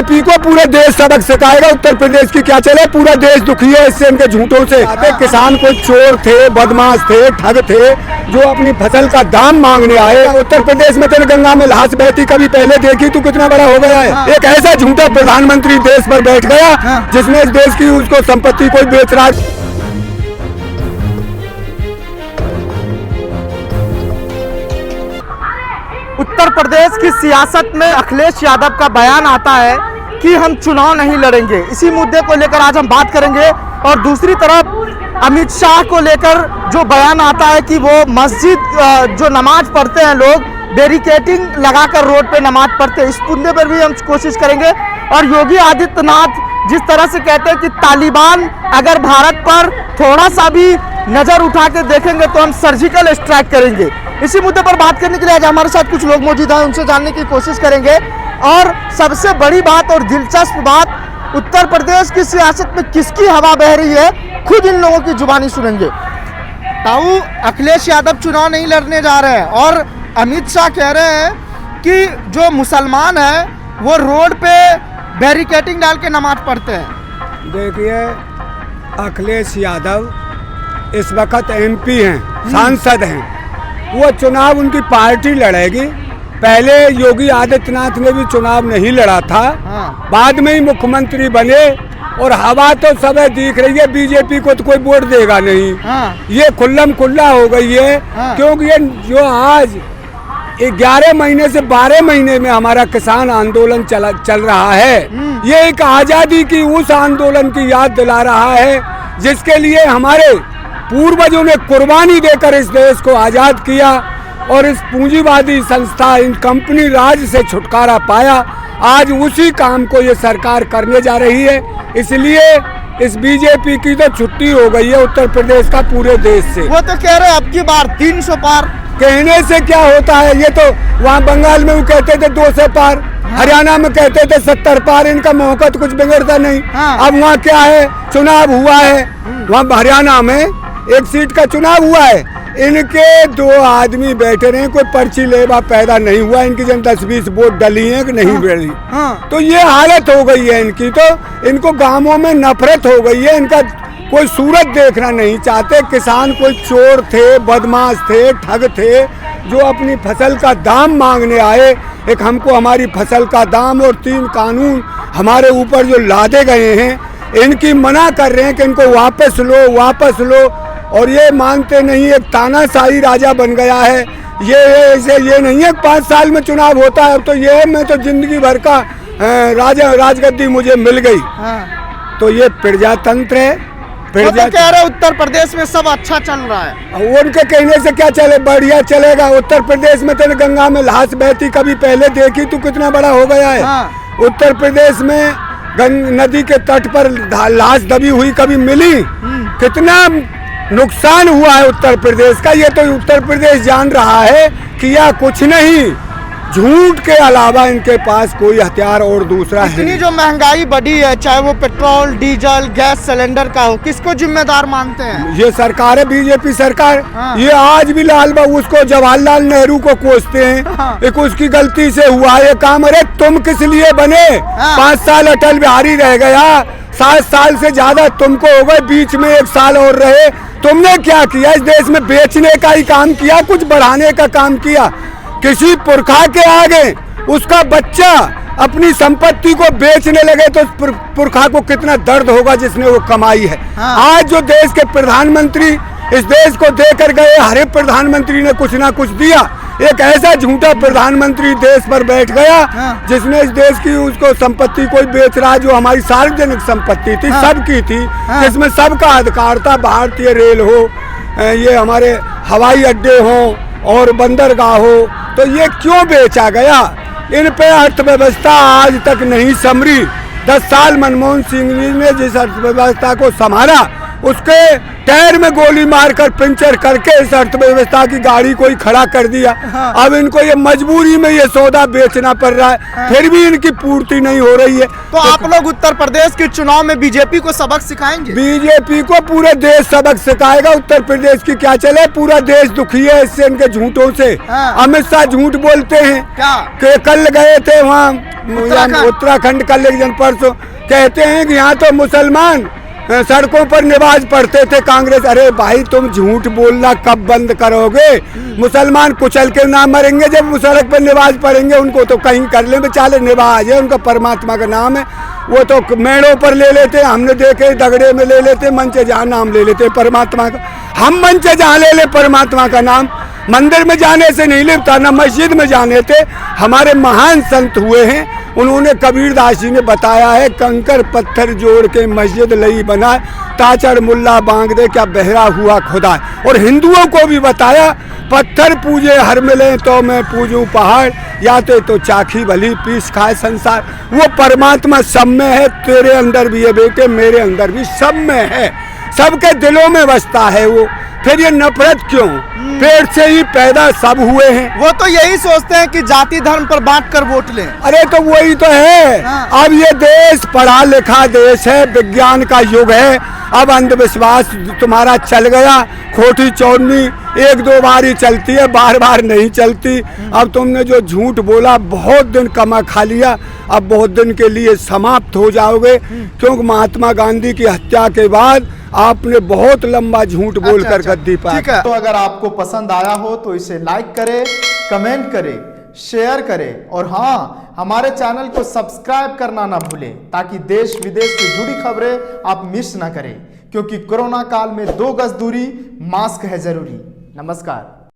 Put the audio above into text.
BJP को पूरे देश सबक सिखाएगा। उत्तर प्रदेश की क्या चले, पूरा देश दुखी है इससे, इनके झूठों से। किसान कोई चोर थे, बदमाश थे, ठग थे, जो अपनी फसल का दाम मांगने आए। उत्तर प्रदेश में तेरे गंगा में लाश बहती कभी पहले देखी तू? कितना बड़ा हो गया है। एक ऐसा झूठा प्रधानमंत्री देश पर बैठ गया जिसने इस देश की उसको संपत्ति कोई बेच रहा है। उत्तर प्रदेश की सियासत में अखिलेश यादव का बयान आता है कि हम चुनाव नहीं लड़ेंगे। इसी मुद्दे को लेकर आज हम बात करेंगे। और दूसरी तरफ अमित शाह को लेकर जो बयान आता है कि वो मस्जिद जो नमाज पढ़ते हैं लोग, बैरिकेडिंग लगाकर रोड पे नमाज पढ़ते हैं, इस मुद्दे पर भी हम कोशिश करेंगे। और योगी आदित्यनाथ जिस तरह से कहते हैं कि तालिबान अगर भारत पर थोड़ा सा भी नज़र उठा के देखेंगे तो हम सर्जिकल स्ट्राइक करेंगे। इसी मुद्दे पर बात करने के लिए आज हमारे साथ कुछ लोग मौजूद हैं, उनसे जानने की कोशिश करेंगे। और सबसे बड़ी बात और दिलचस्प बात, उत्तर प्रदेश की सियासत में किसकी हवा बह रही है, खुद इन लोगों की जुबानी सुनेंगे। ताऊ, अखिलेश यादव चुनाव नहीं लड़ने जा रहे हैं और अमित शाह कह रहे हैं कि जो मुसलमान है वो रोड पे बैरिकेडिंग डाल के नमाज पढ़ते हैं। देखिए, अखिलेश यादव इस वक्त एमपी हैं, सांसद हैं, वो चुनाव उनकी पार्टी लड़ेगी। पहले योगी आदित्यनाथ ने भी चुनाव नहीं लड़ा था, बाद में ही मुख्यमंत्री बने और हवा तो सब दिख रही है, बीजेपी को तो कोई वोट देगा नहीं। ये खुल्लम खुल्ला हो गई है। क्योंकि ये जो आज 11 महीने से 12 महीने में हमारा किसान आंदोलन चल रहा है, ये एक आजादी की उस आंदोलन की याद दिला रहा है जिसके लिए हमारे पूर्वजों ने कुर्बानी देकर इस देश को आज़ाद किया और इस पूंजीवादी संस्था, इन कंपनी राज से छुटकारा पाया। आज उसी काम को ये सरकार करने जा रही है। इसलिए इस बीजेपी की तो छुट्टी हो गई है उत्तर प्रदेश का पूरे देश से। वो तो कह रहे हैं अब की बार 300 पार। कहने से क्या होता है, ये तो वहाँ बंगाल में वो कहते थे 200 पार, हरियाणा में कहते थे 70 पार, इनका मौका तो कुछ बिगड़ता नहीं। अब वहाँ क्या है, चुनाव हुआ है, वहाँ हरियाणा में एक सीट का चुनाव हुआ है, इनके 2 आदमी बैठे रहे, कोई पर्ची लेवा पैदा नहीं हुआ, इनकी जन 10-20 वोट डली है कि नहीं डली। तो ये हालत हो गई है इनकी, तो इनको गांवों में नफरत हो गई है, इनका कोई सूरत देखना नहीं चाहते। किसान कोई चोर थे, बदमाश थे, ठग थे, जो अपनी फसल का दाम मांगने आए। एक हमको हमारी फसल का दाम और 3 कानून हमारे ऊपर जो लादे गए हैं, इनकी मना कर रहे हैं कि इनको वापस लो, वापस लो। और ये मानते नहीं, एक तानाशाही राजा बन गया है। ये ऐसे ये नहीं है 5 साल में चुनाव होता है। अब तो ये मैं तो जिंदगी भर का राजगद्दी मुझे मिल गई। तो ये प्रजातंत्र है। तो कह रहे उत्तर प्रदेश में सब अच्छा चल रहा है। उनके कहने से क्या चले, बढ़िया चलेगा। उत्तर प्रदेश में तेरे गंगा में लाश बहती कभी पहले देखी तू? कितना बड़ा हो गया है। उत्तर प्रदेश में नदी के तट पर लाश दबी हुई कभी मिली? कितना नुकसान हुआ है उत्तर प्रदेश का। ये तो उत्तर प्रदेश जान रहा है कि यह कुछ नहीं, झूठ के अलावा इनके पास कोई हथियार और दूसरा है। इतनी जो महंगाई बढ़ी है, चाहे वो पेट्रोल, डीजल, गैस सिलेंडर का हो, किसको जिम्मेदार मानते हैं? ये सरकार है, बीजेपी सरकार। ये आज भी लाल बाबू उसको जवाहरलाल नेहरू को कोसते हैं। एक उसकी गलती से हुआ ये काम। अरे तुम किस लिए बने? 5 साल अटल बिहारी रह गया, 7 साल से ज्यादा तुमको हो गए, बीच में 1 साल और रहे। तुमने क्या किया इस देश में? बेचने का ही काम किया, कुछ बढ़ाने का काम किया? किसी पुरखा के आगे उसका बच्चा अपनी संपत्ति को बेचने लगे तो उस पुरखा को कितना दर्द होगा जिसने वो कमाई है। आज जो देश के प्रधानमंत्री इस देश को देकर गए, हर एक प्रधानमंत्री ने कुछ ना कुछ दिया। एक ऐसा झूठा प्रधानमंत्री देश पर बैठ गया जिसने इस देश की उसको संपत्ति कोई बेच रहा, जो हमारी सार्वजनिक संपत्ति थी, सबकी थी, जिसमें सबका अधिकार था। भारतीय रेल हो, ये हमारे हवाई अड्डे हो और बंदरगाह हो, तो ये क्यों बेचा गया? इन पे अर्थव्यवस्था आज तक नहीं संभरी। 10 साल मनमोहन सिंह जी ने जिस अर्थव्यवस्था को संभाला उसके टायर में गोली मारकर पंचर करके इस अर्थव्यवस्था की गाड़ी कोई खड़ा कर दिया। अब इनको ये मजबूरी में ये सौदा बेचना पड़ रहा है, फिर भी इनकी पूर्ति नहीं हो रही है। तो आप लोग उत्तर प्रदेश के चुनाव में बीजेपी को सबक सिखाएंगे? बीजेपी को पूरे देश सबक सिखाएगा। उत्तर प्रदेश की क्या चले, पूरा देश दुखी है इससे, इनके झूठों से। अमित शाह झूठ बोलते हैं क्या? कि कल गए थे वहाँ उत्तराखंड, कल एक दिन परसों, कहते हैं कि यहाँ तो मुसलमान सड़कों पर नमाज पढ़ते थे कांग्रेस। अरे भाई तुम झूठ बोलना कब बंद करोगे? मुसलमान कुचल के ना मरेंगे जब सड़क पर नमाज पढ़ेंगे। उनको तो कहीं कर ले बेचारे, नमाज है उनका, परमात्मा का नाम है। वो तो मेड़ों पर ले लेते, हमने देखे दगड़े में ले लेते, मंच जहाँ नाम ले लेते परमात्मा का। हम मंच जहाँ ले ले परमात्मा का नाम, मंदिर में जाने से नहीं लेता, ना मस्जिद में जाने थे। हमारे महान संत हुए हैं, उन्होंने कबीरदास जी ने बताया है, कंकर पत्थर जोड़ के मस्जिद लई बनाए, ताचड़ मुल्ला बांग दे क्या बहरा हुआ खुदा। और हिंदुओं को भी बताया, पत्थर पूजे हर मिले तो मैं पूजूं पहाड़, या तो चाखी भली पीस खाए संसार। वो परमात्मा सब में है, तेरे अंदर भी है बेटे, मेरे अंदर भी, सब में है, सबके दिलों में बसता है वो। फिर ये नफरत क्यों? पेट से ही पैदा सब हुए हैं। वो तो यही सोचते हैं कि जाति धर्म पर बांट कर वोट लें। अरे तो वही तो है। अब ये देश पढ़ा लिखा देश है, विज्ञान का युग है। अब अंधविश्वास तुम्हारा चल गया, खोटी चौड़नी एक दो बार ही चलती है, बार बार नहीं चलती। अब तुमने जो झूठ बोला, बहुत दिन कमा खा लिया, अब बहुत दिन के लिए समाप्त हो जाओगे। क्योंकि महात्मा गांधी की हत्या के बाद आपने बहुत लंबा झूठ बोलकर गद्दी पाई। ठीक है, तो अगर आपको पसंद आया हो तो इसे लाइक करें, कमेंट करें, शेयर करें, और हाँ, हमारे चैनल को सब्सक्राइब करना ना भूलें, ताकि देश विदेश से जुड़ी खबरें आप मिस ना करें। क्योंकि कोरोना काल में 2 गज दूरी, मास्क है जरूरी। नमस्कार।